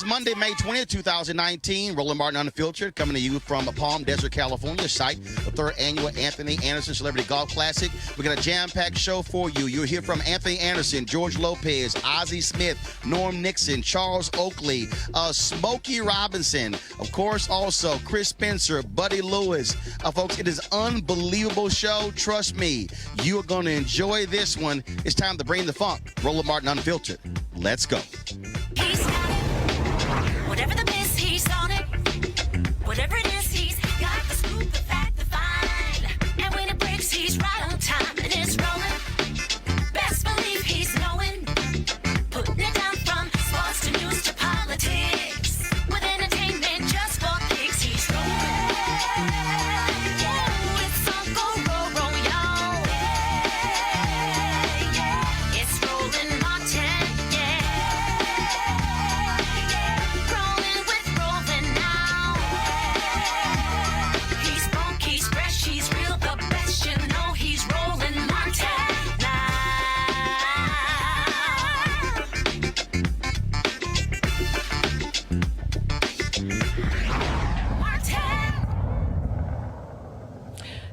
Monday, May 20th, 2019. Roland Martin Unfiltered, coming to you from Palm Desert, California, site the third annual Anthony Anderson Celebrity Golf Classic. We got a jam-packed show for you. You'll hear from Anthony Anderson, George Lopez, Ozzie Smith, Norm Nixon, Charles Oakley, Smokey Robinson, of course, also Chris Spencer, Buddy Lewis. Folks, it is an unbelievable show. Trust me, you are going to enjoy this one. It's time to bring the funk. Roland Martin Unfiltered. Let's go. He's got it. Whatever the miss, he's on it. Whatever it is, he's got the scoop, the fact, the find. And when it breaks, he's right on time and it's rolling. Best believe he's knowing. Putting it down from sports to news to politics. With entertainment just for kicks, he's rolling. Yeah, it's Uncle Roro, y'all. Yeah, it's Roland Martin.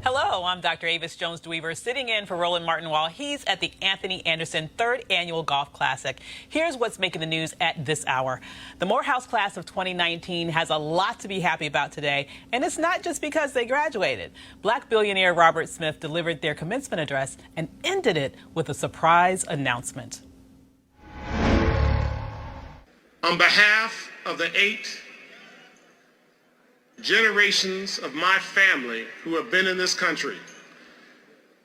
Hello, I'm Dr. Avis Jones-DeWeaver, sitting in for Roland Martin while he's at the Anthony Anderson 3rd Annual Golf Classic. Here's what's making the news at this hour. The Morehouse class of 2019 has a lot to be happy about today, and it's not just because they graduated. Black billionaire Robert Smith delivered their commencement address and ended it with a surprise announcement. On behalf of the 8 generations of my family who have been in this country,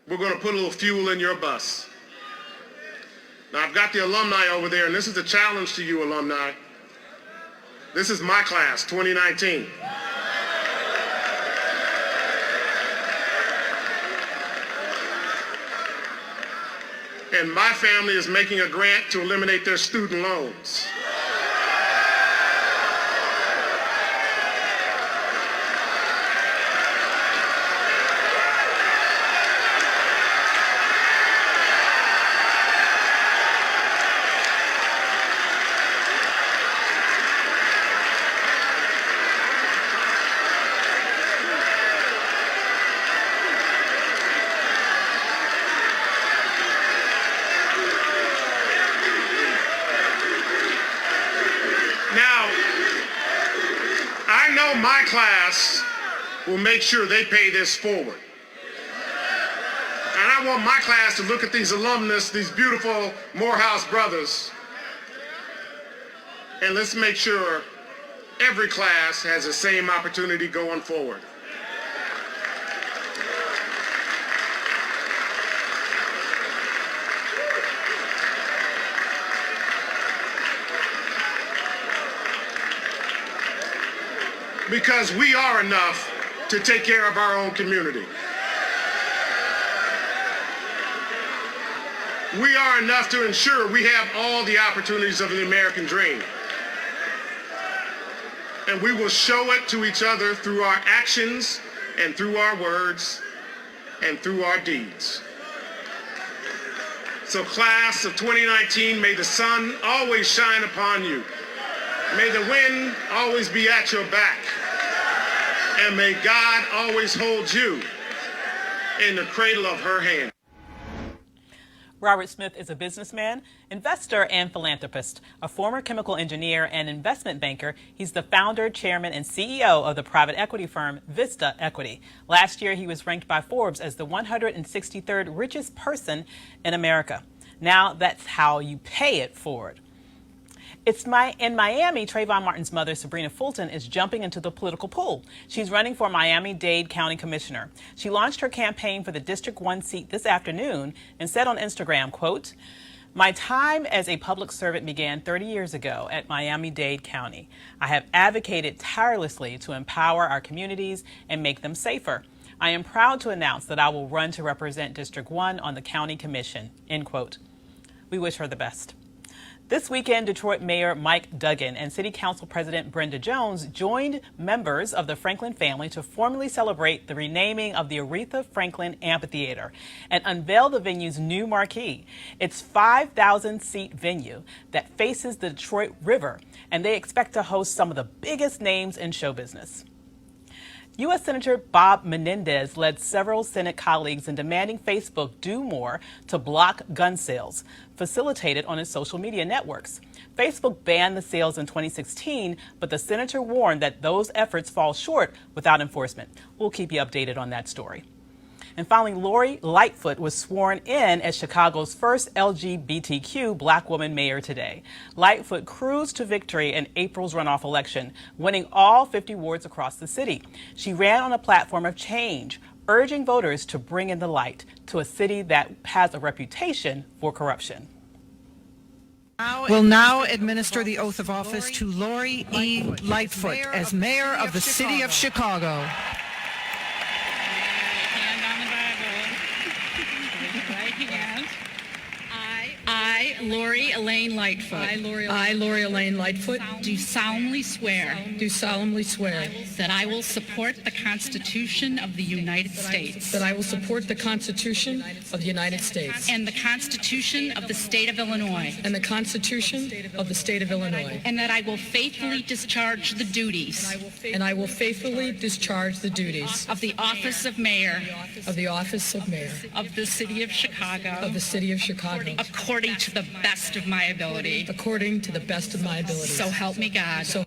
we're going to put a little fuel in your bus. Now, I've got the alumni over there, and this is a challenge to you alumni. This is my class, 2019. And my family is making a grant to eliminate their student loans. My class will make sure they pay this forward. And I want my class to look at these alumnus, these beautiful Morehouse brothers, and let's make sure every class has the same opportunity going forward. Because we are enough to take care of our own community. We are enough to ensure we have all the opportunities of the American dream. And we will show it to each other through our actions and through our words and through our deeds. So class of 2019, may the sun always shine upon you. May the wind always be at your back. And may God always hold you in the cradle of her hand. Robert Smith is a businessman, investor, and philanthropist. A former chemical engineer and investment banker, he's the founder, chairman, and CEO of the private equity firm Vista Equity. Last year, he was ranked by Forbes as the 163rd richest person in America. Now, that's how you pay it forward. In Miami, Trayvon Martin's mother, Sabrina Fulton, is jumping into the political pool. She's running for Miami-Dade County Commissioner. She launched her campaign for the District 1 seat this afternoon and said on Instagram, quote, "My time as a public servant began 30 years ago at Miami-Dade County. I have advocated tirelessly to empower our communities and make them safer. I am proud to announce that I will run to represent District 1 on the County Commission," end quote. We wish her the best. This weekend, Detroit Mayor Mike Duggan and City Council President Brenda Jones joined members of the Franklin family to formally celebrate the renaming of the Aretha Franklin Amphitheater and unveil the venue's new marquee. It's a 5,000-seat venue that faces the Detroit River, and they expect to host some of the biggest names in show business. U.S. Senator Bob Menendez led several Senate colleagues in demanding Facebook do more to block gun sales facilitated on its social media networks. Facebook banned the sales in 2016, but the senator warned that those efforts fall short without enforcement. We'll keep you updated on that story. And finally, Lori Lightfoot was sworn in as Chicago's first LGBTQ black woman mayor today. Lightfoot cruised to victory in April's runoff election, winning all 50 wards across the city. She ran on a platform of change, urging voters to bring in the light to a city that has a reputation for corruption. Will now administer the oath of office to Lori E. Lightfoot as mayor of the city of Chicago. I, Lori Elaine Lightfoot. I, Lori Elaine Lightfoot. Do solemnly swear. That I will support the Constitution of the United States. That I will support the Constitution of the United States. And the Constitution of the State of Illinois. And the Constitution of the State of Illinois. And that I will faithfully discharge the duties. And I will faithfully discharge the duties. Of the office of mayor. Of the office of mayor. Of the city of Chicago. Of the city of Chicago. According to the best of my ability. According to the best of my ability. So help me God. So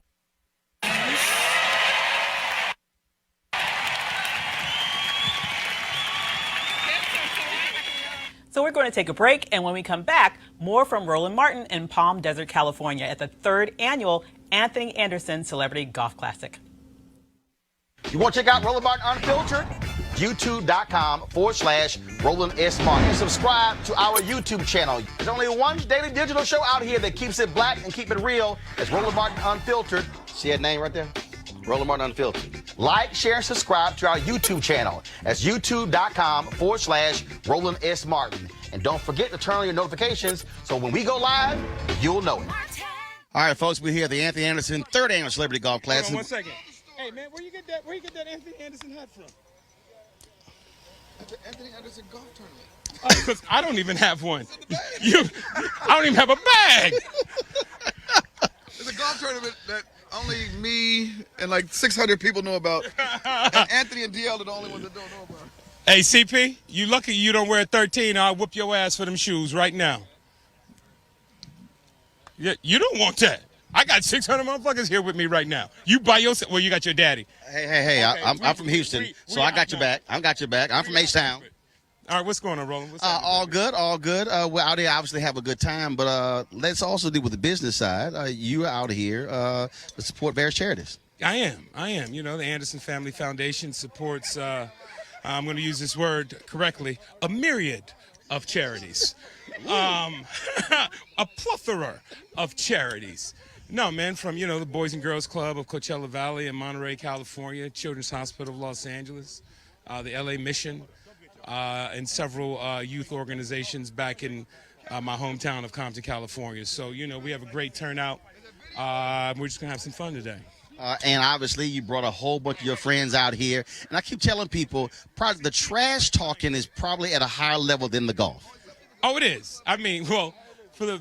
we're going to take a break, and when we come back, more from Roland Martin in Palm Desert, California at the 3rd annual Anthony Anderson Celebrity Golf Classic. You want to check out Roland Martin Unfiltered? YouTube.com/Roland S. Martin. And subscribe to our YouTube channel. There's only one daily digital show out here that keeps it black and keep it real. It's Roland Martin Unfiltered. See that name right there? Roland Martin Unfiltered. Like, share, and subscribe to our YouTube channel. That's youtube.com/Roland S. Martin. And don't forget to turn on your notifications so when we go live, you'll know it. All right, folks, we're here at the Anthony Anderson 3rd Annual Celebrity Golf Classic. Hold on 1 second. Hey, man, where you get that Anthony Anderson hat from? At the Anthony Anderson golf tournament. Because I don't even have one. I don't even have a bag. It's a golf tournament that only me and like 600 people know about. And Anthony and DL are the only ones that don't know about it. Hey, CP, you lucky you don't wear 13. I'll whoop your ass for them shoes right now. Yeah, you don't want that. I got 600 motherfuckers here with me right now. You by yourself. Well, you got your daddy. Hey, Okay, I'm from Houston, so I got your back. I'm from H-Town. All right, what's going on, Roland? What's All good. We're out here obviously have a good time, but let's also deal with the business side. You are out here to support various charities. I am. You know, the Anderson Family Foundation supports, I'm going to use this word correctly, a myriad of charities. A plethora of charities. No, man, from, the Boys and Girls Club of Coachella Valley in Monterey, California, Children's Hospital of Los Angeles, the LA Mission, and several youth organizations back in my hometown of Compton, California. So, we have a great turnout. We're just going to have some fun today. And obviously, you brought a whole bunch of your friends out here. And I keep telling people, probably the trash talking is probably at a higher level than the golf. Oh, it is. I mean, well, for the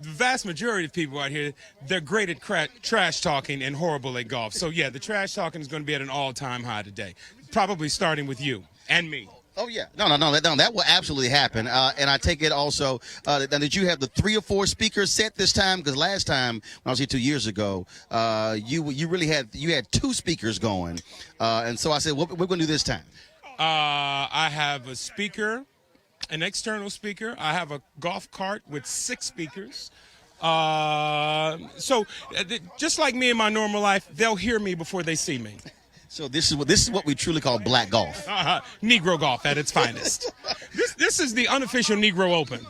vast majority of people out here, they're great at trash talking and horrible at golf. So, yeah, the trash talking is going to be at an all-time high today, probably starting with you and me. Oh, yeah. No, that will absolutely happen. And I take it also, did you have the 3 or 4 speakers set this time? Because last time, when I was here 2 years ago, you really had 2 speakers going. And so I said, what we're going to do this time? I have a speaker, an external speaker. I have a golf cart with 6 speakers. So just like me in my normal life, they'll hear me before they see me. So this is what we truly call black golf. Negro golf at its finest. This is the unofficial Negro Open.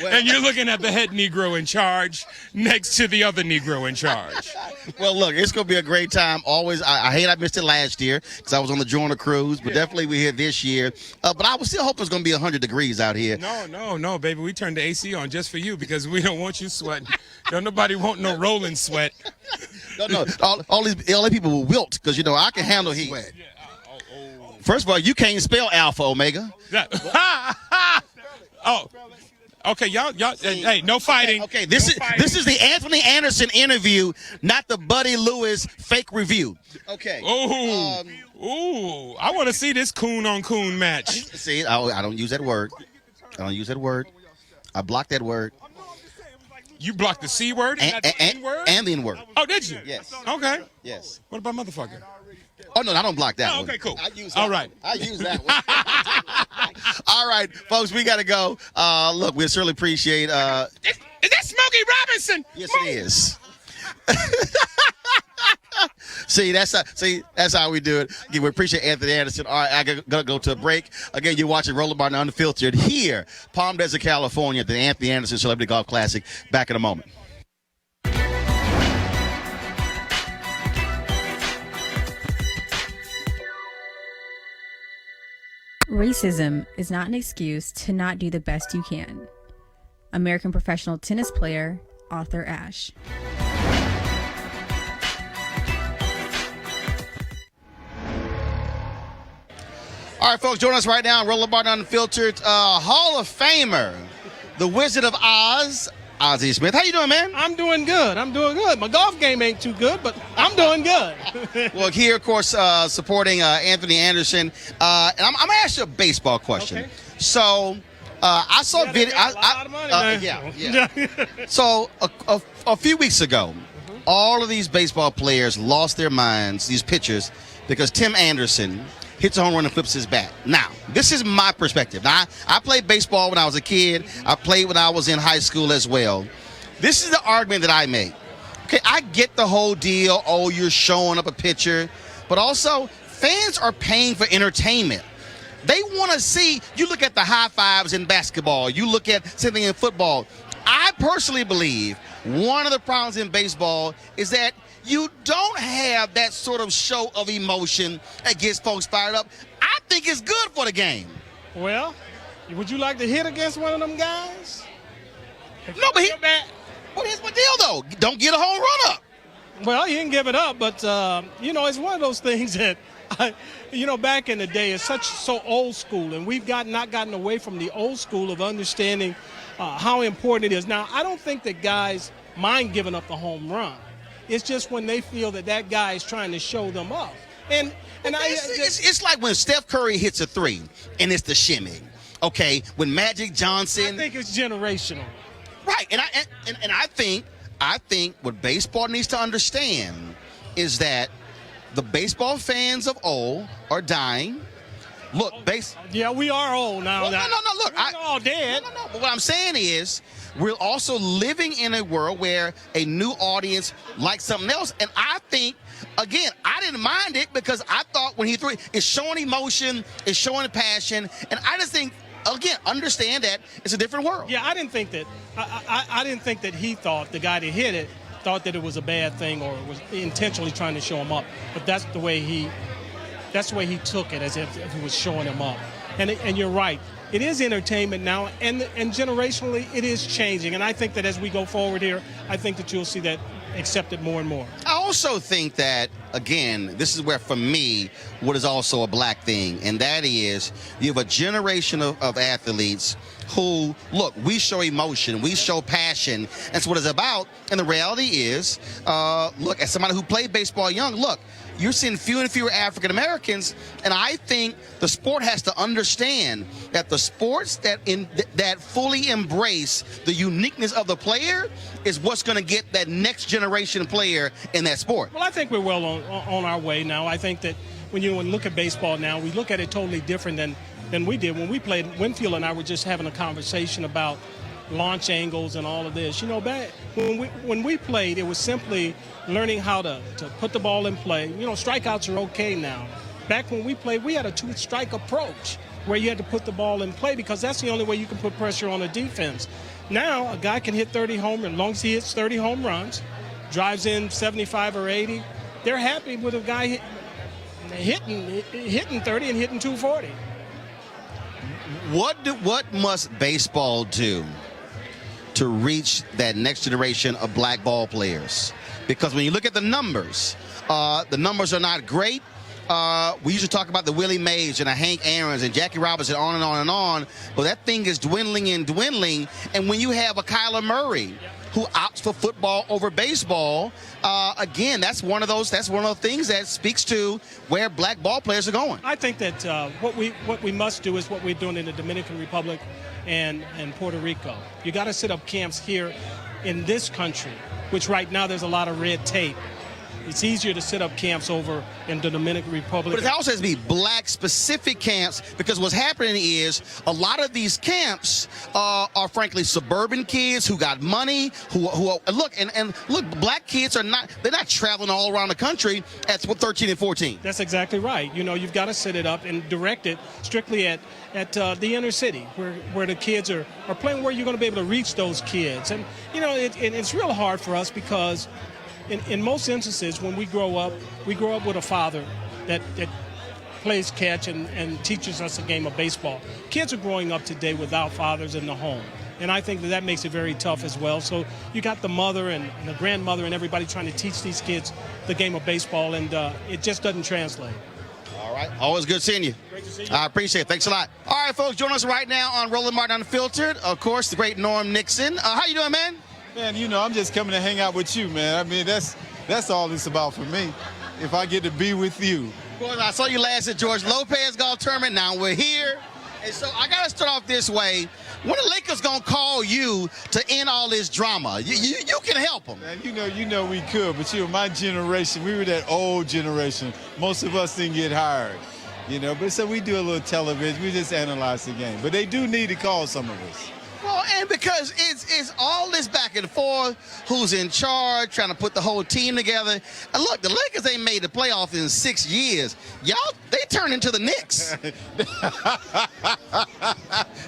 And you're looking at the head Negro in charge next to the other Negro in charge. Well, look, it's going to be a great time. Always, I hate I missed it last year because I was on the Joiner cruise, but definitely we're here this year. But I was still hoping it's going to be 100 degrees out here. No, baby. We turned the AC on just for you because we don't want you sweating. Don't nobody want no rolling sweat. No. All these LA people will wilt because, I can handle heat. First of all, you can't spell Alpha Omega. Oh. Okay, y'all. Hey, no fighting. Okay, this is the Anthony Anderson interview, not the Buddy Lewis fake review. Okay. Ooh, I want to see this coon on coon match. See, I don't use that word. I blocked that word. You blocked the C word and the N word? And the N word. Oh, did you? Yes. Okay. Yes. What about motherfucker? Oh, no, I don't block that one. Okay, cool. I use that one. All right, folks, we got to go. Look, we certainly appreciate. Is that Smokey Robinson? Yes, it is. See, that's how we do it. Again, we appreciate Anthony Anderson. All right, I gotta go to a break. Again, you're watching Roland Martin Unfiltered here, Palm Desert, California, at the Anthony Anderson Celebrity Golf Classic. Back in a moment. Racism is not an excuse to not do the best you can. American professional tennis player Arthur Ashe. All right, folks, join us right now on Roland Martin Unfiltered. Hall of Famer, the Wizard of Oz, Ozzie Smith. How you doing, man? I'm doing good. My golf game ain't too good, but I'm doing good. Well, here, of course, supporting Anthony Anderson. And I'm going to ask you a baseball question. Okay. So, I saw a video. A lot of money, man. Yeah. So, a few weeks ago, all of these baseball players lost their minds, these pitchers, because Tim Anderson hits a home run and flips his bat. Now, this is my perspective. Now, I played baseball when I was a kid. I played when I was in high school as well. This is the argument that I make. Okay, I get the whole deal. Oh, you're showing up a pitcher. But also, fans are paying for entertainment. They want to see, you look at the high fives in basketball. You look at something in football. I personally believe one of the problems in baseball is that you don't have that sort of show of emotion that gets folks fired up. I think it's good for the game. Well, would you like to hit against one of them guys? No, but here's my deal, though. Don't get a home run up. Well, you didn't give it up, but, it's one of those things that, back in the day, it's so old school, and we've not gotten away from the old school of understanding how important it is. Now, I don't think that guys mind giving up the home run. It's just when they feel that guy is trying to show them up. And it's like when Steph Curry hits a three, and it's the shimmy. Okay, when Magic Johnson. I think it's generational. Right, and I think what baseball needs to understand is that the baseball fans of old are dying. Look, Yeah, we are old now. Well, no. Look, we're all dead. No. But what I'm saying is, we're also living in a world where a new audience likes something else. And I think, again, I didn't mind it because I thought when he threw it, it's showing emotion, it's showing passion. And I just think, again, understand that it's a different world. Yeah, I didn't think that. I didn't think that he thought, the guy that hit it, thought that it was a bad thing or was intentionally trying to show him up. But that's the way he took it, as if he was showing him up. And you're right. It is entertainment now, and generationally, it is changing. And I think that as we go forward here, I think that you'll see that accepted more and more. I also think that, again, this is where, for me, what is also a black thing, and that is you have a generation of athletes who, look, we show emotion, we show passion. That's what it's about. And the reality is, look, as somebody who played baseball young, look, you're seeing fewer and fewer African Americans, and I think the sport has to understand that the sports that fully embrace the uniqueness of the player is what's going to get that next generation player in that sport. Well, I think we're well on our way now. I think that when you look at baseball now, we look at it totally different than we did when we played. Winfield and I were just having a conversation about launch angles and all of this. Back when we played, it was simply learning how to put the ball in play. Strikeouts are okay now. Back when we played, we had a two-strike approach. where you had to put the ball in play because that's the only way you can put pressure on a defense. Now, a guy can hit 30 home runs. As long as he hits 30 home runs, drives in 75 or 80, they're happy with a guy hitting 30 and hitting 240. What must baseball do to reach that next generation of black ball players? Because when you look at the numbers are not great. We usually talk about the Willie Mays and the Hank Aaron's and Jackie Robinson, on and on and on. But that thing is dwindling and dwindling. And when you have a Kyler Murray who opts for football over baseball, again, that's one of those things that speaks to where black ball players are going. I think that what we must do is what we're doing in the Dominican Republic and Puerto Rico. You got to set up camps here in this country, which right now there's a lot of red tape. It's easier to set up camps over in the Dominican Republic. But it also has to be black-specific camps, because what's happening is a lot of these camps are frankly suburban kids who got money, who look, black kids they're not traveling all around the country at 13 and 14. That's exactly right. You know, you've got to set it up and direct it strictly at the inner city where the kids are playing, where you're going to be able to reach those kids. And, you know, it's real hard for us because in most instances, when we grow up with a father that plays catch and teaches us a game of baseball. Kids are growing up today without fathers in the home. And I think that makes it very tough as well. So you got the mother and the grandmother and everybody trying to teach these kids the game of baseball, and it just doesn't translate. All right. Always good seeing you. Great to see you. I appreciate it. Thanks a lot. All right, folks, join us right now on Roland Martin Unfiltered. Of course, the great Norm Nixon. How you doing, man? Man, you know, I'm just coming to hang out with you, man. I mean, that's all it's about for me, if I get to be with you. Well, I saw you last at George Lopez Golf Tournament. Now we're here. And so I got to start off this way. When the Lakers going to call you to end all this drama? You can help them. Man, you know we could, but my generation, we were that old generation. Most of us didn't get hired, you know. But so we do a little television. We just analyze the game. But they do need to call some of us. Well, and because it's all this back and forth, who's in charge, trying to put the whole team together. And look, the Lakers ain't made the playoffs in 6 years. Y'all, they turn into the Knicks.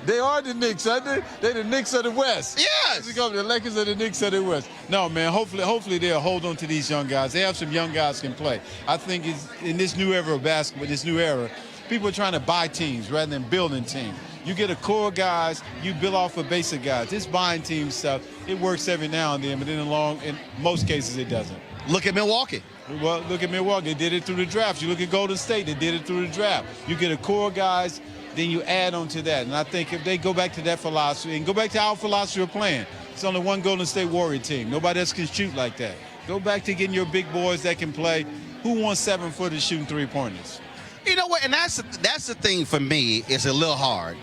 They are the Knicks, aren't they? They're the Knicks of the West. Yes. The Lakers are the Knicks of the West. No, man, hopefully they'll hold on to these young guys. They have some young guys who can play. I think in this new era of basketball, this new era, people are trying to buy teams rather than building teams. You get a core of guys, you build off of basic guys. This buying team stuff, it works every now and then, but in most cases it doesn't. Look at Milwaukee. Well, look at Milwaukee. They did it through the draft. You look at Golden State, they did it through the draft. You get a core of guys, then you add on to that. And I think if they go back to that philosophy and go back to our philosophy of playing, it's only one Golden State Warrior team. Nobody else can shoot like that. Go back to getting your big boys that can play. Who wants 7-footers shooting three-pointers? You know what? And that's the thing for me. It's a little hard.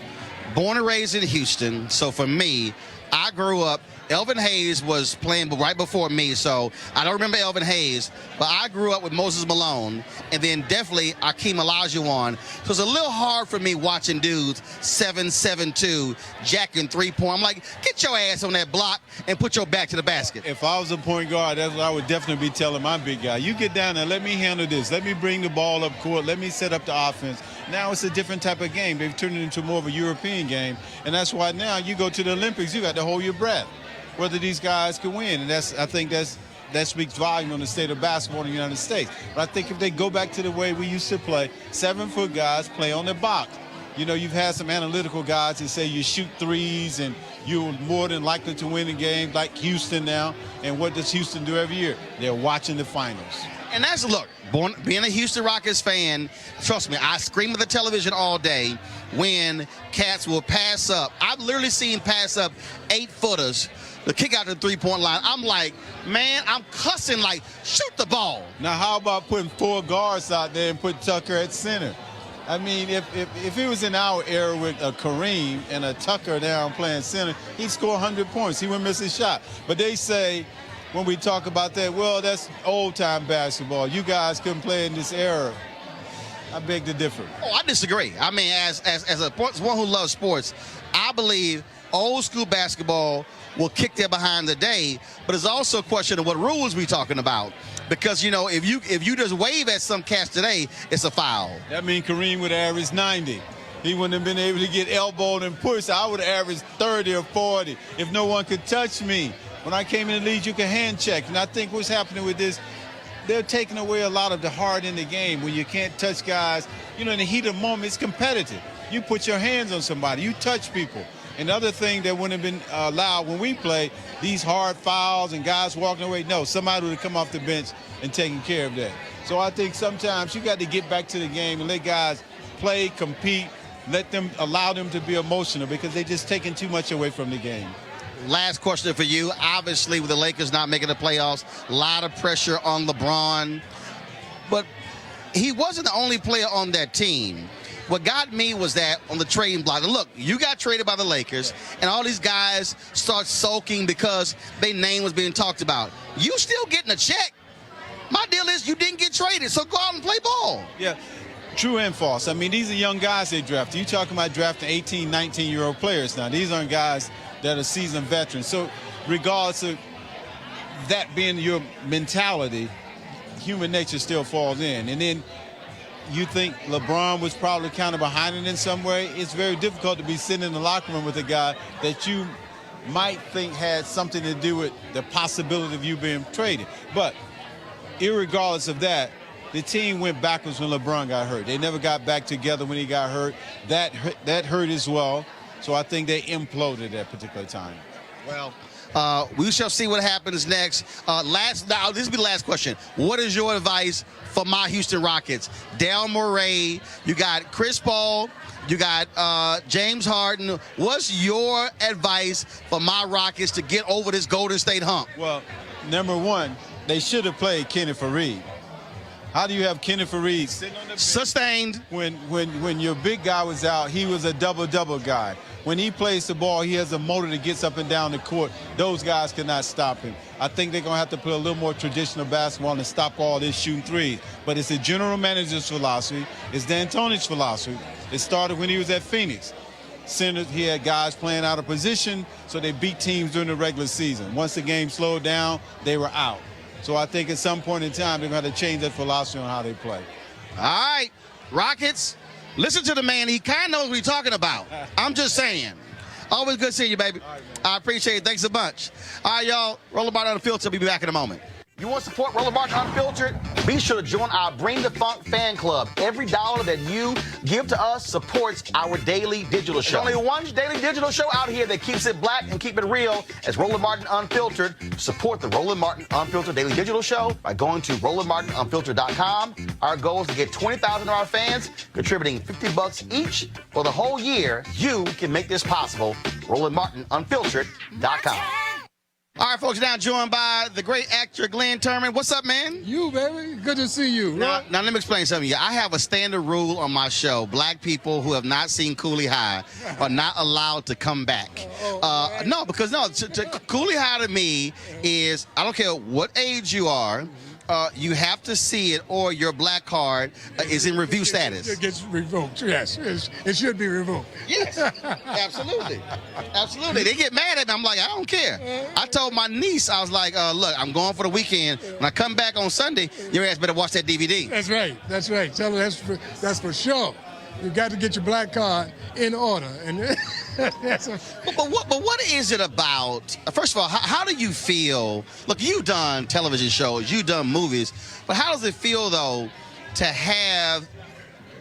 Born and raised in Houston, so for me, I grew up. Elvin Hayes was playing right before me, so I don't remember Elvin Hayes, but I grew up with Moses Malone, and then definitely Akeem Olajuwon. So it's a little hard for me watching dudes 7'2", jacking three-point. I'm like, get your ass on that block and put your back to the basket. If I was a point guard, that's what I would definitely be telling my big guy. You get down there, let me handle this. Let me bring the ball up court. Let me set up the offense. Now it's a different type of game. They've turned it into more of a European game, and that's why now you go to the Olympics, you got to hold your breath whether these guys can win. And I think that speaks volume on the state of basketball in the United States. But I think if they go back to the way we used to play, 7-foot guys play on the box. You know, you've had some analytical guys that say you shoot threes and you're more than likely to win a game, like Houston now. And what does Houston do every year? They're watching the finals. And that's, look, being a Houston Rockets fan, trust me, I scream at the television all day when cats will pass up. I've literally seen pass up 8-footers to kick out the three-point line. I'm like, man, I'm cussing like, shoot the ball. Now, how about putting 4 guards out there and put Tucker at center? I mean, if it was in our era with a Kareem and a Tucker down playing center, he'd score 100 points. He wouldn't miss a shot. But they say, when we talk about that, well, that's old-time basketball. You guys couldn't play in this era. I beg to differ. Oh, I disagree. I mean, as one who loves sports, I believe old-school basketball will kick their behind today, but it's also a question of what rules we're talking about. Because, you know, if you just wave at some cats today, it's a foul. That means Kareem would average 90. he wouldn't have been able to get elbowed and pushed. I would have averaged 30 or 40 if no one could touch me. When I came in the league, you could hand check. And I think what's happening with this, they're taking away a lot of the heart in the game when you can't touch guys. You know, in the heat of the moment, it's competitive. You put your hands on somebody, you touch people. And the other thing that wouldn't have been allowed when we play, these hard fouls and guys walking away, no, somebody would have come off the bench and taken care of that. So I think sometimes you got to get back to the game and let guys play, compete, allow them to be emotional because they're just taking too much away from the game. Last question for you. Obviously, with the Lakers not making the playoffs, a lot of pressure on LeBron. But he wasn't the only player on that team. What got me was that on the trading block, and look, you got traded by the Lakers, and all these guys start sulking because their name was being talked about. You still getting a check. My deal is you didn't get traded, so go out and play ball. Yeah, true and false. I mean, these are young guys they drafted. You're talking about drafting 18, 19-year-old players now. These aren't guys that are seasoned veterans. So regardless of that being your mentality, human nature still falls in. And then you think LeBron was probably kind of behind it in some way. It's very difficult to be sitting in the locker room with a guy that you might think had something to do with the possibility of you being traded. But irregardless of that, the team went backwards when LeBron got hurt. They never got back together when he got hurt. That hurt as well. So I think they imploded at that particular time. Well, we shall see what happens next. Now, this will be the last question. What is your advice for my Houston Rockets? Daryl Morey, you got Chris Paul, you got James Harden. What's your advice for my Rockets to get over this Golden State hump? Well, number one, they should have played Kenny Fareed. How do you have Kenny Fareed sitting on the bench? Sustained. When your big guy was out, he was a double-double guy. When he plays the ball, he has a motor that gets up and down the court. Those guys cannot stop him. I think they're going to have to play a little more traditional basketball and stop all this shooting threes. But it's the general manager's philosophy. It's D'Antoni's philosophy. It started when he was at Phoenix. He had guys playing out of position, so they beat teams during the regular season. Once the game slowed down, they were out. So I think at some point in time, they're going to have to change that philosophy on how they play. All right, Rockets, listen to the man. He kind of knows what he's talking about. I'm just saying. Always good seeing you, baby. Right, I appreciate it. Thanks a bunch. All right, y'all. Roller Martin Unfiltered. We'll be back in a moment. You want to support Roller Martin Unfiltered? Be sure to join our Bring the Funk fan club. Every dollar that you give to us supports our daily digital show. There's only one daily digital show out here that keeps it black and keep it real as Roller Martin Unfiltered. Support the Roller Martin Unfiltered daily digital show by going to rollermartinunfiltered.com. Our goal is to get 20,000 of our fans contributing $50 each for the whole year. You can make this possible. rollermartinunfiltered.com. All right, folks, now joined by the great actor Glenn Turman. What's up, man? You, baby. Good to see you. Now, let me explain something to you. I have a standard rule on my show. Black people who have not seen Cooley High are not allowed to come back. No, because Cooley High to me is, I don't care what age you are, you have to see it or your black card is in review status. It gets revoked, yes. It should be revoked. Yes, absolutely. Absolutely. They get mad at me. I'm like, I don't care. I told my niece, I was like, look, I'm going for the weekend. When I come back on Sunday, your ass better watch that DVD. That's right. That's right. Tell her that's for sure. You've got to get your black card in order. And but what is it about? First of all, how do you feel? Look, you've done television shows, you've done movies, but how does it feel though to have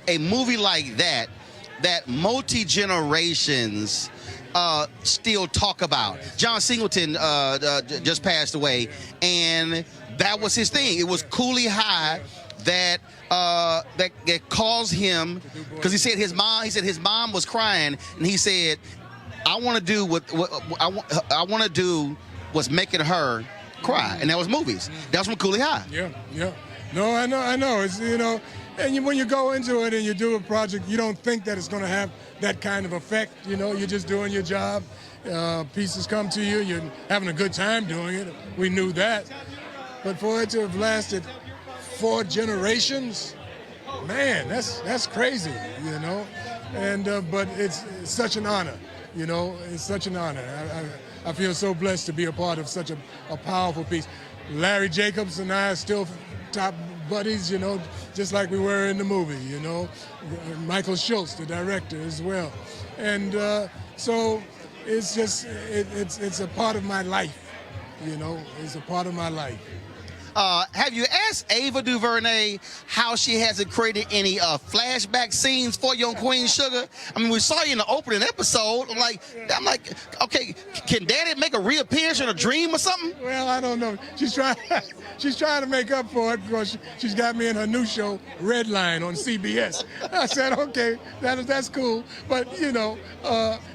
a movie like that multi-generations still talk about? John Singleton just passed away, and that was his thing. It was Cooley High that caused him, because he said his mom was crying, and he said, I want to do what I want to do was making her cry, and that was movies. That's from Cooley High. Yeah. No, I know. It's, and when you go into it and you do a project, you don't think that it's going to have that kind of effect. You're just doing your job. Pieces come to you. You're having a good time doing it. We knew that. But for it to have lasted 4 generations, man, that's crazy, And but it's such an honor, It's such an honor. I feel so blessed to be a part of such a powerful piece. Larry Jacobs and I are still top buddies, you know, just like we were in the movie, you know. Michael Schultz, the director, as well. And so it's just, it's a part of my life, you know. It's a part of my life. Have you asked Ava DuVernay how she hasn't created any flashback scenes for you on Queen Sugar? I mean, we saw you in the opening episode. I'm like, okay, can Daddy make a reappearance in a dream or something? Well, I don't know. She's trying to make up for it because she's got me in her new show, Red Line, on CBS. I said, okay, that's cool. But, you know,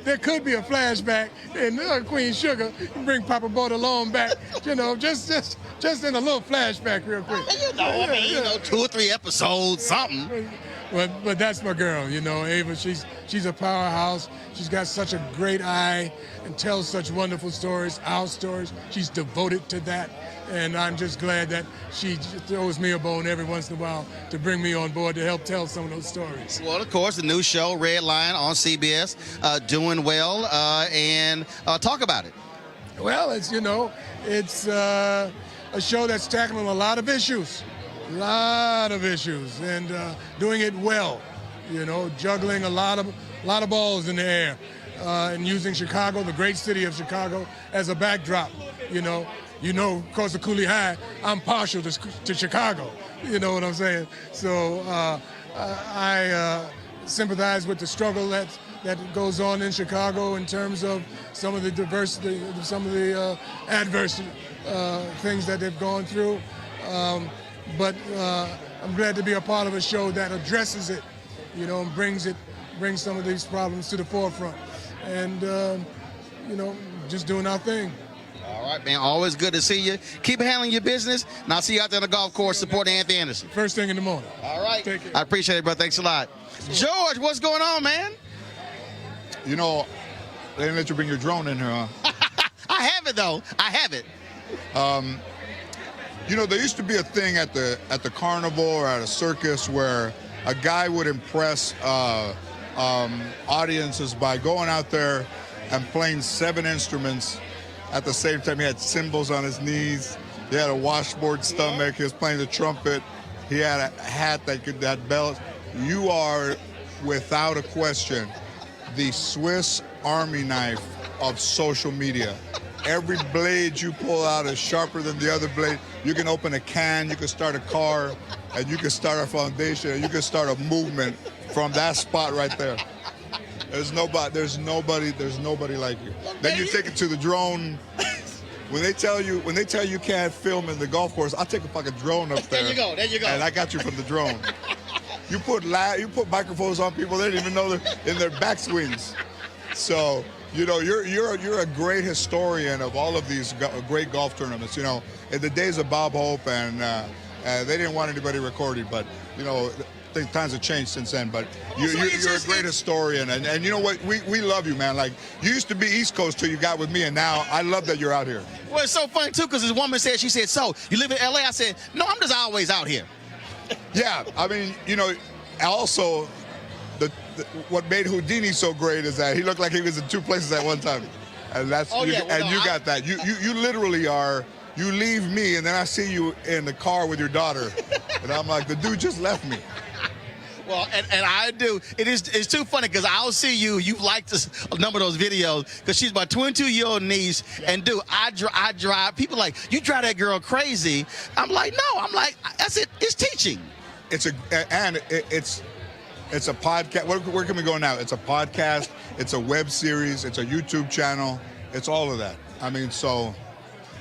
there could be a flashback in Queen Sugar. Bring Papa Bordelon back, you know, just in a little flashback real quick. You know, 2 or 3 episodes, something. But that's my girl, you know, Ava. She's a powerhouse. She's got such a great eye and tells such wonderful stories, our stories. She's devoted to that. And I'm just glad that she throws me a bone every once in a while to bring me on board to help tell some of those stories. Well, of course, the new show, Red Line, on CBS, doing well. And talk about it. Well, it's, you know, it's a show that's tackling a lot of issues, and doing it well, you know, juggling a lot of balls in the air, and using Chicago, the great city of Chicago, as a backdrop. You know, because of Cooley High, I'm partial to Chicago. You know what I'm saying? So I sympathize with the struggle that goes on in Chicago in terms of some of the diversity, some of the adverse things that they've gone through. But I'm glad to be a part of a show that addresses it, you know, and brings some of these problems to the forefront. And, you know, just doing our thing. All right, man. Always good to see you. Keep handling your business, and I'll see you out there on the golf course supporting Anthony Anderson. First thing in the morning. All right. Take care. I appreciate it, brother. Thanks a lot. George, what's going on, man? You know, they didn't let you bring your drone in here, huh? I have it, though. I have it. You know, there used to be a thing at the carnival or at a circus where a guy would impress audiences by going out there and playing 7 instruments at the same time. He had cymbals on his knees. He had a washboard stomach. He was playing the trumpet. He had a hat that belt. You are, without a question, the Swiss Army knife of social media. Every blade you pull out is sharper than the other blade. You can open a can, you can start a car, and you can start a foundation, and you can start a movement from that spot right there. There's nobody like you. Then you take it to the drone. When they tell you you can't film in the golf course, I'll take a fucking drone up there. There you go. And I got you from the drone. You put microphones on people, they didn't even know they're in their backswings. So, you know, you're a great historian of all of these great golf tournaments. You know, in the days of Bob Hope and they didn't want anybody recording, but you know, times have changed since then. But you're a great historian, and you know what? We love you, man. Like, you used to be East Coast till you got with me, and now I love that you're out here. Well, it's so funny too, because this woman said, so you live in LA? I said, no, I'm just always out here. Yeah, I mean, you know, also what made Houdini so great is that he looked like he was in 2 places at one time, and that's you got that. You literally are. You leave me, and then I see you in the car with your daughter, and I'm like, the dude just left me. Well, and I do. It's too funny because I'll see you. You've liked a number of those videos because she's my 22-year-old niece. And dude, I drive. People are like, you drive that girl crazy. I'm like, no. I'm like, that's it. It's teaching. It's a podcast. Where can we go now? It's a podcast. It's a web series. It's a YouTube channel. It's all of that. I mean, so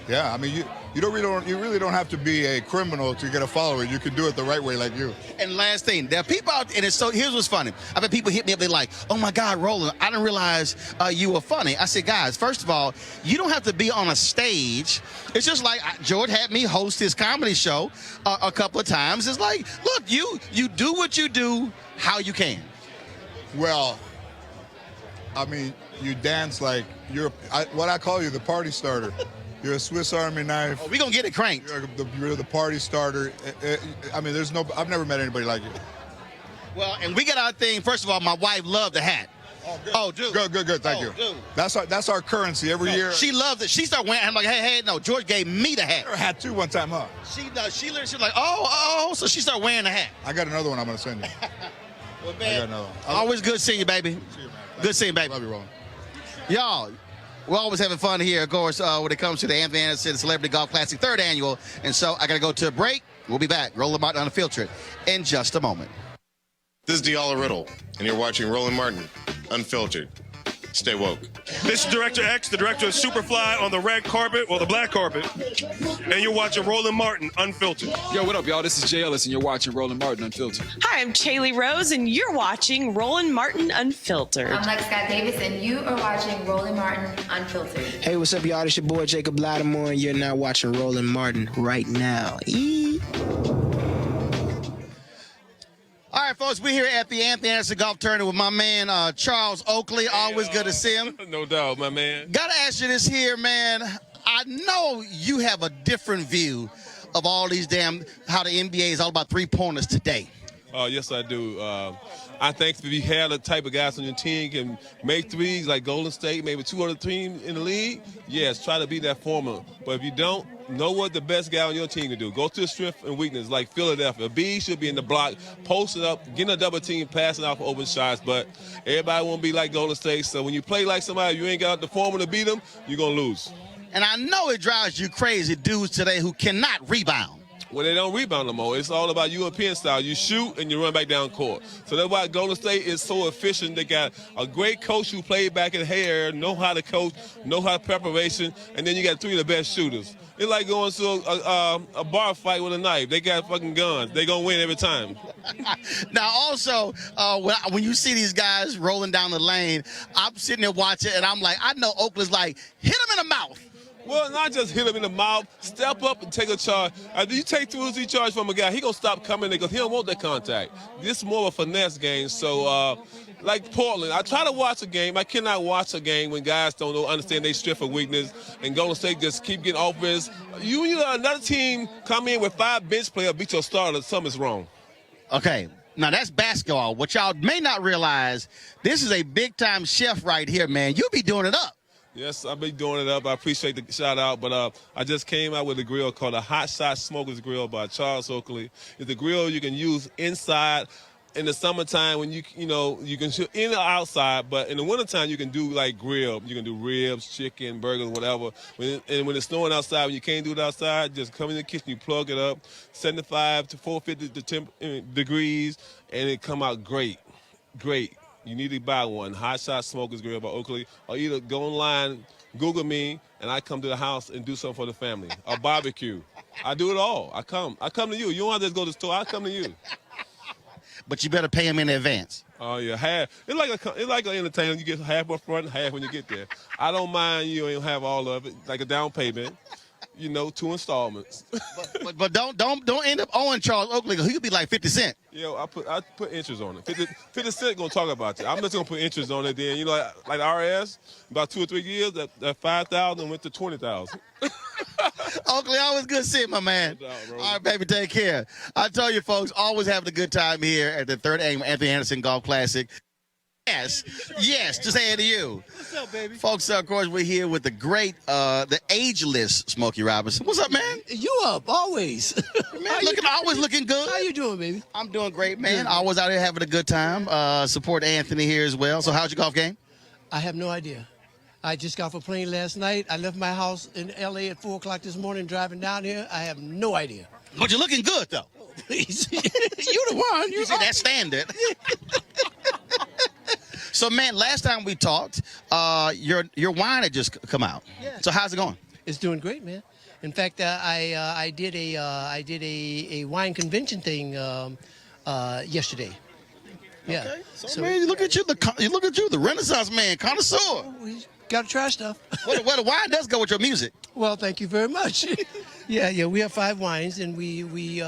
yeah. I mean, you really don't have to be a criminal to get a follower. You can do it the right way, like you. And last thing, there are people out, and here's what's funny. I've had people hit me up. They're like, "Oh my God, Roland, I didn't realize you were funny." I said, guys, first of all, you don't have to be on a stage. It's just like George had me host his comedy show a couple of times. It's like, look, you do what you do, how you can. Well, I mean, you dance like what I call you, the party starter. You're a Swiss Army knife. Oh, we're going to get it cranked. You're the party starter. I mean, I've never met anybody like you. Well, and we got our thing. First of all, my wife loved the hat. Oh, dude. Good. Thank you. Dude. That's our currency every year. She loves it. She started wearing. I'm like, hey, no. George gave me the hat. I had two one time, huh? She literally like, oh. So she started wearing the hat. I got another one I'm gonna send you. Well, I man, got another one. always good seeing you, baby. See you, man. Good seeing you, baby. Love you, Roland. Y'all, we're always having fun here, of course, when it comes to the Anthony Anderson Celebrity Golf Classic 3rd Annual. And so I got to go to a break. We'll be back. Roland Martin Unfiltered in just a moment. This is Diala Riddle, and you're watching Roland Martin Unfiltered. Stay woke. This is Director X, the director of Superfly on the red carpet, or the black carpet, and you're watching Roland Martin Unfiltered. Yo, what up, y'all? This is Jay Ellis, and you're watching Roland Martin Unfiltered. Hi, I'm Chaley Rose, and you're watching Roland Martin Unfiltered. I'm Lex Scott Davis, and you are watching Roland Martin Unfiltered. Hey, what's up, y'all? It's your boy Jacob Lattimore, and you're now watching Roland Martin right now. All right, folks, we're here at the Anthony Anderson Golf Tournament with my man, Charles Oakley. Always good to see him. No doubt, my man. Got to ask you this here, man. I know you have a different view of all these how the NBA is all about three-pointers today. Yes, I do. I think if you have the type of guys on your team can make threes like Golden State, maybe two other teams in the league, yes, try to be that formula. But if you don't, know what the best guy on your team can do. Go to the strength and weakness like Philadelphia. B should be in the block, post it up, getting a double team, passing off open shots. But everybody won't be like Golden State. So when you play like somebody, you ain't got the formula to beat them, you're going to lose. And I know it drives you crazy, dudes today who cannot rebound. Well, they don't rebound no more. It's all about European style. You shoot and you run back down court. So that's why Golden State is so efficient. They got a great coach who played back in hair, know how to coach, know how to preparation, and then you got three of the best shooters. It's like going to a bar fight with a knife. They got fucking guns. They gonna win every time. Now, also, when you see these guys rolling down the lane, I'm sitting there watching, and I'm like, I know Oakland's like, hit him in the mouth. Well, not just hit him in the mouth. Step up and take a charge. After you take 2 or 3 charges from a guy, he gonna stop coming because he don't want that contact. This is more of a finesse game. So, like Portland, I try to watch a game. I cannot watch a game when guys don't understand their strength or weakness, and Golden State just keep getting offense. You another team come in with 5 bench players, beat your starter. Something's wrong. Okay. Now, that's basketball. What y'all may not realize, this is a big-time chef right here, man. You be doing it up. Yes, I've been doing it up. I appreciate the shout-out, but I just came out with a grill called a Hot Shot Smokers Grill by Charles Oakley. It's a grill you can use inside in the summertime when you can shoot in or outside, but in the wintertime you can do like grill. You can do ribs, chicken, burgers, whatever. When it's snowing outside, when you can't do it outside, just come in the kitchen, you plug it up, 75 to 450 degrees, and it come out great. Great. You need to buy one. Hot Shot Smokers Grill by Oakley. Or either go online, Google me, and I come to the house and do something for the family. A barbecue. I do it all. I come to you. You don't have to go to the store. I come to you. But you better pay him in advance. Oh, yeah, half. It's like an entertainment. You get half up front, half when you get there. I don't mind you ain't have all of it, like a down payment. 2 installments. but don't end up owing Charles Oakley. He could be like 50 Cent. Yo, I put interest on it. 50 Cent gonna talk about it. I'm just gonna put interest on it. Then like RS, about 2 or 3 years, that 5,000 went to 20,000. Oakley, always good seeing my man. No doubt, all right, baby, take care. I tell you, folks, always having a good time here at the 3rd Annual Anthony Anderson Golf Classic. Yes, just saying to you. What's up, baby? Folks, of course, we're here with the great, the ageless Smokey Robinson. What's up, man? You up, always. Man, always looking good. How you doing, baby? I'm doing great, man. Always out here having a good time. Support Anthony here as well. So how's your golf game? I have no idea. I just got off a plane last night. I left my house in L.A. at 4 o'clock this morning driving down here. I have no idea. But you're looking good, though. Oh, please. You the one. You see that standard. So, man, last time we talked, your wine had just come out. Yeah. So how's it going? It's doing great, man. In fact, I did a wine convention thing yesterday. Yeah. Okay. So man, look at you, the Renaissance man, connoisseur. We got to try stuff. Well, the wine does go with your music. Well, thank you very much. Yeah. We have 5 wines, and we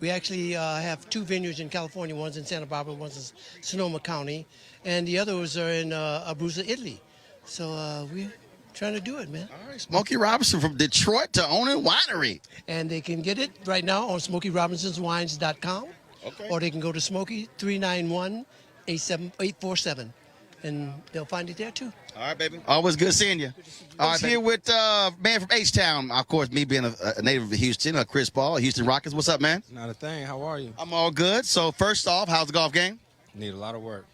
actually have 2 vineyards in California. One's in Santa Barbara, one's in Sonoma County, and the others are in Abruzzo, Italy. So we're trying to do it, man. All right, Smokey Robinson from Detroit to owning winery. And they can get it right now on SmokeyRobinsonsWines.com. Okay. Or they can go to Smokey 391-847. and they'll find it there too. All right, baby. Always good seeing you. All right, here with man from H-Town. Of course, me being a native of Houston, Chris Paul, Houston Rockets. What's up, man? Not a thing. How are you? I'm all good. So first off, how's the golf game? Need a lot of work.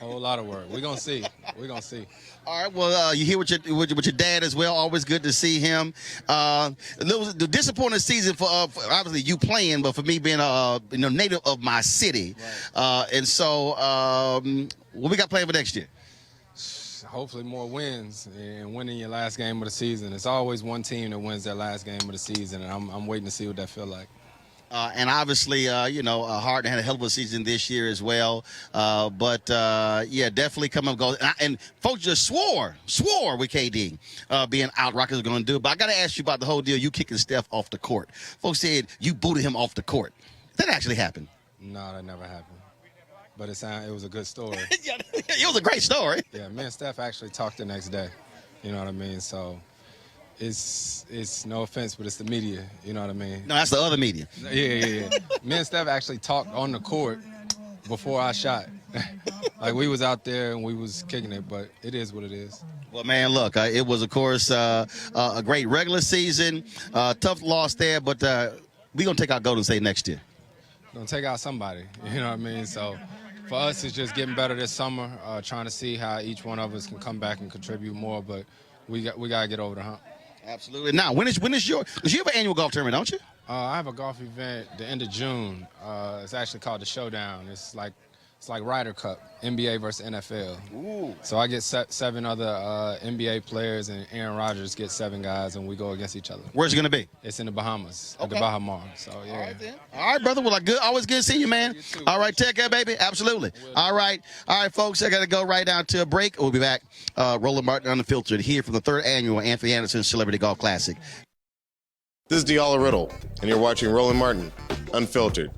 A whole lot of work. We're going to see. We're going to see. All right. Well, you here with your dad as well. Always good to see him. It was the disappointing season for obviously you playing, but for me being a native of my city, and so what we got playing for next year? Hopefully more wins and winning your last game of the season. It's always one team that wins their last game of the season, and I'm waiting to see what that feel like. And obviously, Harden had a hell of a season this year as well. But definitely come up goes. And folks just swore with KD being out. Rockets are going to do it. But I got to ask you about the whole deal. You kicking Steph off the court. Folks said you booted him off the court. That actually happened. No, that never happened. But it was a good story. It was a great story. Yeah, me and Steph actually talked the next day. You know what I mean? So it's no offense, but it's the media. You know what I mean? No, that's the other media. Yeah. Me and Steph actually talked on the court before I shot. Like we was out there and we was kicking it, but it is what it is. Well, man, look, it was, of course, a great regular season. Tough loss there, but we're going to take out Golden State next year. Going to take out somebody. You know what I mean? So for us, it's just getting better this summer, trying to see how each one of us can come back and contribute more, but we got to get over the hump. Absolutely. Now, when is you have an annual golf tournament, don't you? I have a golf event the end of June. It's actually called the Showdown. It's like Ryder Cup, NBA versus NFL. Ooh. So I get 7 other NBA players, and Aaron Rodgers gets 7 guys, and we go against each other. Where's it going to be? It's in the Bahamas, at the Bahamar. So, yeah. All right, then. All right, brother. Well, always good seeing you, man. You too. All right, take care, baby. Absolutely. All right, folks, I got to go right down to a break. We'll be back. Roland Martin Unfiltered here from the 3rd annual Anthony Anderson Celebrity Golf Classic. This is Diala Riddle, and you're watching Roland Martin Unfiltered.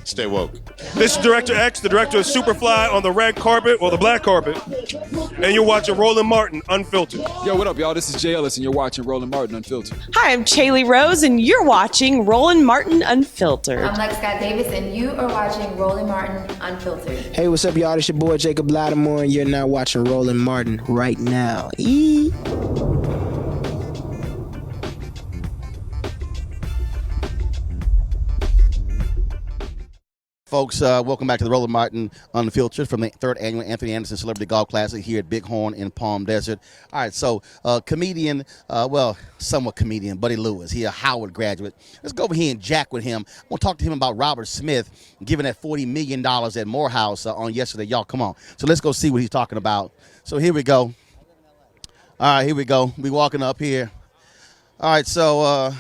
Stay woke. This is Director X, the director of Superfly on the red carpet or the black carpet, and you're watching Roland Martin Unfiltered. Yo, what up, y'all? This is Jay Ellis, and you're watching Roland Martin Unfiltered. Hi, I'm Chaley Rose, and you're watching Roland Martin Unfiltered. I'm Lex Scott Davis, and you are watching Roland Martin Unfiltered. Hey, what's up, y'all? It's your boy Jacob Lattimore, and you're now watching Roland Martin right now. Folks, welcome back to the Roland Martin Unfiltered from the 3rd annual Anthony Anderson Celebrity Golf Classic here at Bighorn in Palm Desert. All right, so comedian, somewhat comedian, Buddy Lewis. He a Howard graduate. Let's go over here and jack with him. I want to talk to him about Robert Smith giving that $40 million at Morehouse on yesterday. Y'all, come on. So let's go see what he's talking about. So here we go. All right, here we go. We walking up here. All right, so...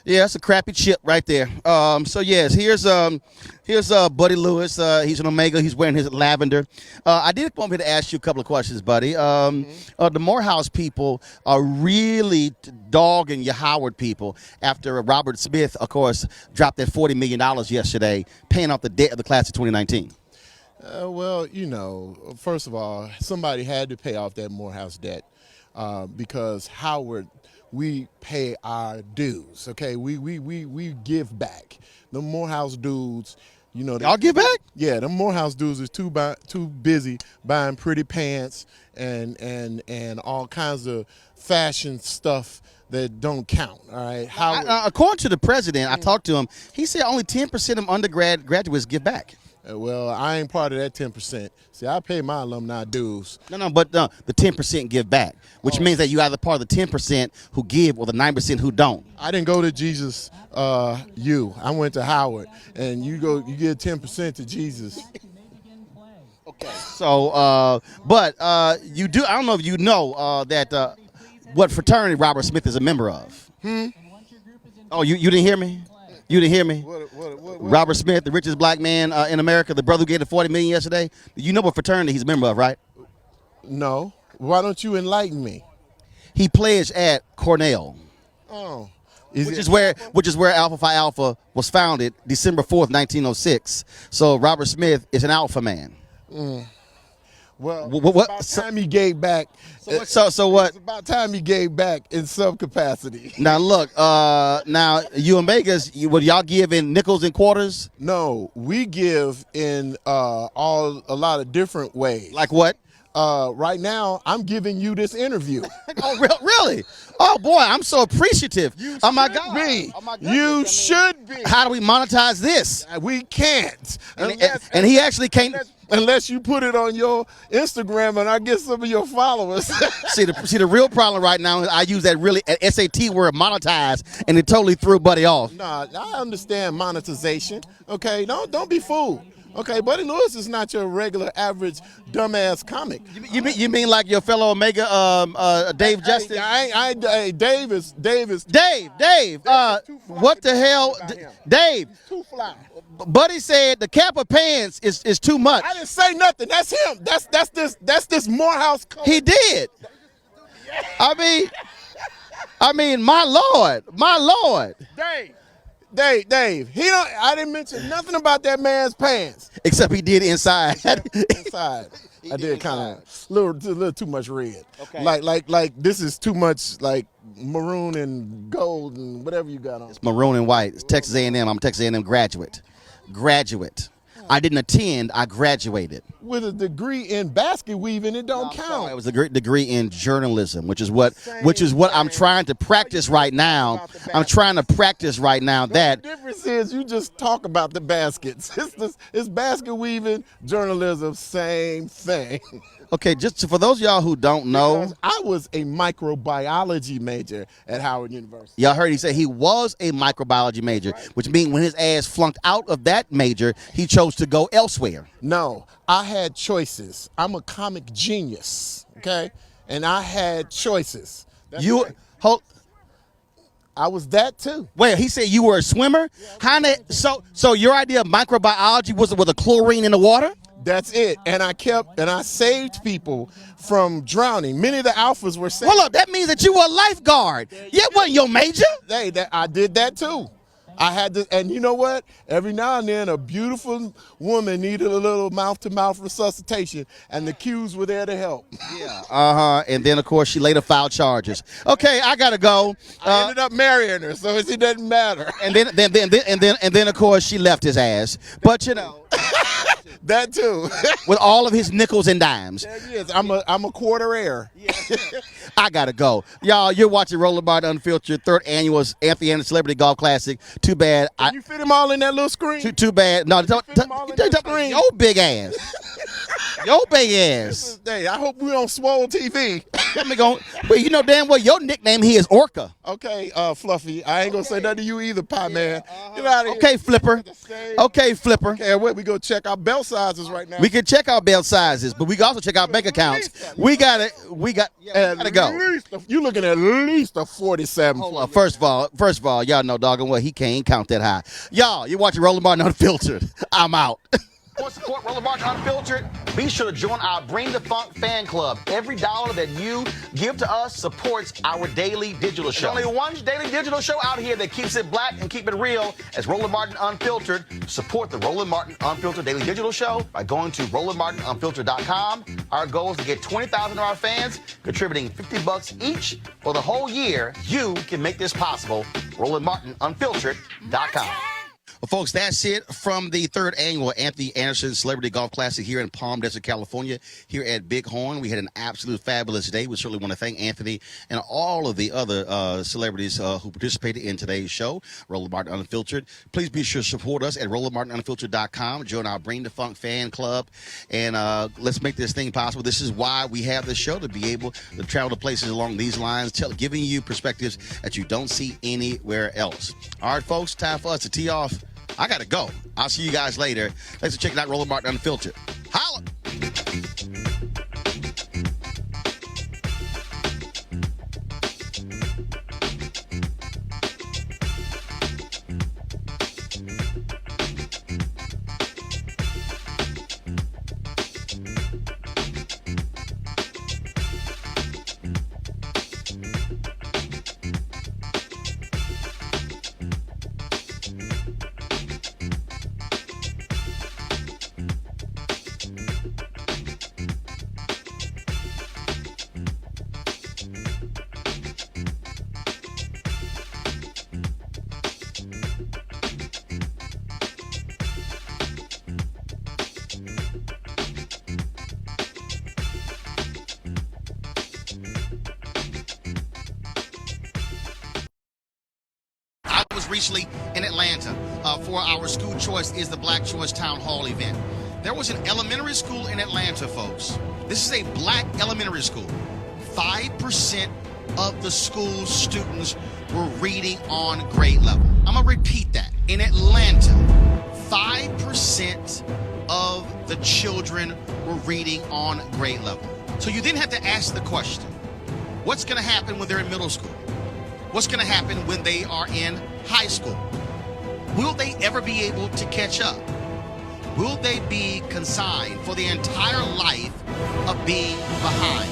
yeah, it's a crappy chip right there. So yes, here's Buddy Lewis. He's an Omega. He's wearing his lavender. I did come over here to ask you a couple of questions, buddy. The Morehouse people are really dogging your Howard people after Robert Smith, of course, dropped that $40 million yesterday, paying off the debt of the class of 2019. Well, first of all, somebody had to pay off that Morehouse debt because Howard. We pay our dues, okay? We give back. The Morehouse dudes, y'all give back? Yeah, the Morehouse dudes is too busy buying pretty pants and all kinds of fashion stuff that don't count. All right. According to the president, I talked to him. He said only 10% of graduates give back. Well, I ain't part of that 10%. See, I pay my alumni dues. No, but the 10% give back, which means that you either part of the 10% who give or the 9% who don't. I didn't go to Jesus I went to Howard, and you give 10% to Jesus. Okay. So, but you do. I don't know if you know that what fraternity Robert Smith is a member of. Oh, you didn't hear me? You didn't hear me? What? Robert Smith, the richest black man in America, the brother who gave the $40 million yesterday. You know what fraternity he's a member of, right? No. Why don't you enlighten me? He pledged at Cornell. Oh. Which is where Alpha Phi Alpha was founded, December 4th, 1906. So Robert Smith is an alpha man. Well, What? it's about time he gave back. So what? It's about time he gave back in some capacity. Now look, now you Omegas, would y'all give in nickels and quarters? No, we give in a lot of different ways. Like what? Right now, I'm giving you this interview. Oh, really? Oh boy, I'm so appreciative. Oh my God. Be. Oh, my You should be. How do we monetize this? We can't. And he actually can't. Unless you put it on your Instagram and I get some of your followers. see the real problem right now is I use that really SAT word monetize, and it totally threw Buddy off. Nah, I understand monetization. Okay, don't be fooled. Okay, Buddy Lewis is not your regular average dumbass comic. You mean like your fellow Omega Dave Justice? Dave is Dave. What the hell, Dave? Too fly. Buddy said the Kappa pants is too much. I didn't say nothing. That's him. That's this Morehouse color. He did. I mean, my Lord. Dave. I didn't mention nothing about that man's pants. Except he did inside. Inside. I did kind of a little too much red. Okay. Like this is too much like maroon and gold and whatever you got on. It's maroon and white. It's Texas A&M. I'm a Texas A&M graduate. I didn't attend. I graduated. With a degree in basket weaving, it don't count. It was a great degree in journalism, which is what I'm trying to practice right now. I'm trying to practice right now that. The difference is you just talk about the baskets. It's basket weaving, journalism, same thing. Okay, just for those of y'all who don't know, because I was a microbiology major at Howard University. Y'all heard he say he was a microbiology major, which means when his ass flunked out of that major, he chose to go elsewhere. No, I had choices. I'm a comic genius, okay? And I had choices. I was that too. Wait, he said you were a swimmer? So your idea of microbiology was with a chlorine in the water? That's it. And I saved people from drowning. Many of the alphas were saved. Hold up, that means that you were a lifeguard. Yeah, wasn't your major? Hey, I did that too. I had to, and you know what? Every now and then, a beautiful woman needed a little mouth-to-mouth resuscitation, and the Qs were there to help. Yeah. And then of course she later filed charges. Okay, I gotta go. I ended up marrying her, so it doesn't matter. And then of course she left his ass. But you know. That too. With all of his nickels and dimes. There he is. I'm a quarter heir. I gotta go. Y'all, you're watching Roland Martin Unfiltered, 3rd annual Anthony Anderson Celebrity Golf Classic. Too bad. Can you fit him all in that little screen? Too bad. No, don't your big ass. Your big ass. Hey, I hope we on Swole TV. But you know damn well your nickname here is Orca. Okay, Fluffy. I ain't gonna say nothing to you either, Pie Man. Get out of here. Okay, Flipper. Okay, we go check our belt sizes right now. We can check our belt sizes, but we can also check our bank accounts. We gotta go. You looking at least a 47. Hold on. First of all, y'all know doggone well he can't count that high. Y'all, you're watching Roland Martin Unfiltered. I'm out. For support Roland Martin Unfiltered, be sure to join our Bring the Funk fan club. Every dollar that you give to us supports our daily digital show. There's only one daily digital show out here that keeps it black and keep it real as Roland Martin Unfiltered. Support the Roland Martin Unfiltered daily digital show by going to RolandMartinUnfiltered.com. Our goal is to get 20,000 of our fans contributing $50 each for the whole year. You can make this possible. RolandMartinUnfiltered.com. Well, folks, that's it from the 3rd annual Anthony Anderson Celebrity Golf Classic here in Palm Desert, California, here at Bighorn. We had an absolute fabulous day. We certainly want to thank Anthony and all of the other celebrities who participated in today's show, Roland Martin Unfiltered. Please be sure to support us at RolandMartinUnfiltered.com. Join our Bring the Funk fan club, and let's make this thing possible. This is why we have this show, to be able to travel to places along these lines, giving you perspectives that you don't see anywhere else. All right, folks, time for us to tee off. I gotta go. I'll see you guys later. Thanks for checking out Roland Martin Unfiltered. Holla! was recently in Atlanta for our School Choice is the Black Choice Town Hall event. There was an elementary school in Atlanta, folks. This is a black elementary school. 5% of the school's students were reading on grade level. I'm going to repeat that. In Atlanta, 5% of the children were reading on grade level. So you then have to ask the question, what's going to happen when they're in middle school? What's going to happen when they are in high school? Will they ever be able to catch up? Will they be consigned for the entire life of being behind?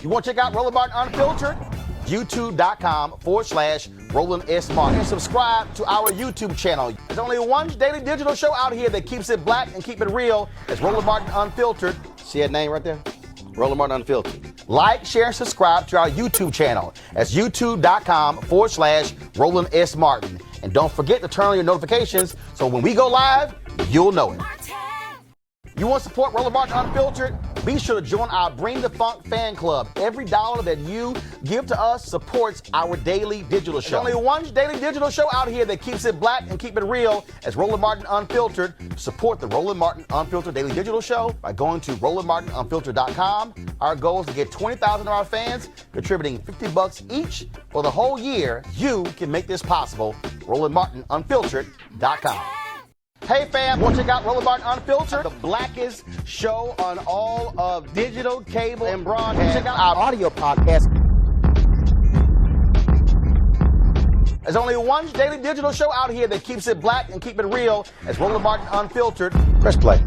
You want to check out Roland Martin Unfiltered? YouTube.com/Roland S. Martin. And subscribe to our YouTube channel. There's only one daily digital show out here that keeps it black and keep it real. It's Roland Martin Unfiltered. See that name right there? Roland Martin Unfiltered. Like, share, and subscribe to our YouTube channel. That's YouTube.com/Roland S. Martin. And don't forget to turn on your notifications so when we go live, you'll know it. You want to support Roland Martin Unfiltered? Be sure to join our Bring the Funk fan club. Every dollar that you give to us supports our daily digital show. There's only one daily digital show out here that keeps it black and keep it real. It's Roland Martin Unfiltered. Support the Roland Martin Unfiltered daily digital show by going to RolandMartinUnfiltered.com. Our goal is to get 20,000 of our fans contributing $50 each for the whole year. You can make this possible. RolandMartinUnfiltered.com. Hey fam, want to check out Roland Martin Unfiltered? The blackest show on all of digital, cable, and broadcast. Check out our audio podcast. There's only one daily digital show out here that keeps it black and keep it real. It's Roland Martin Unfiltered. Press play.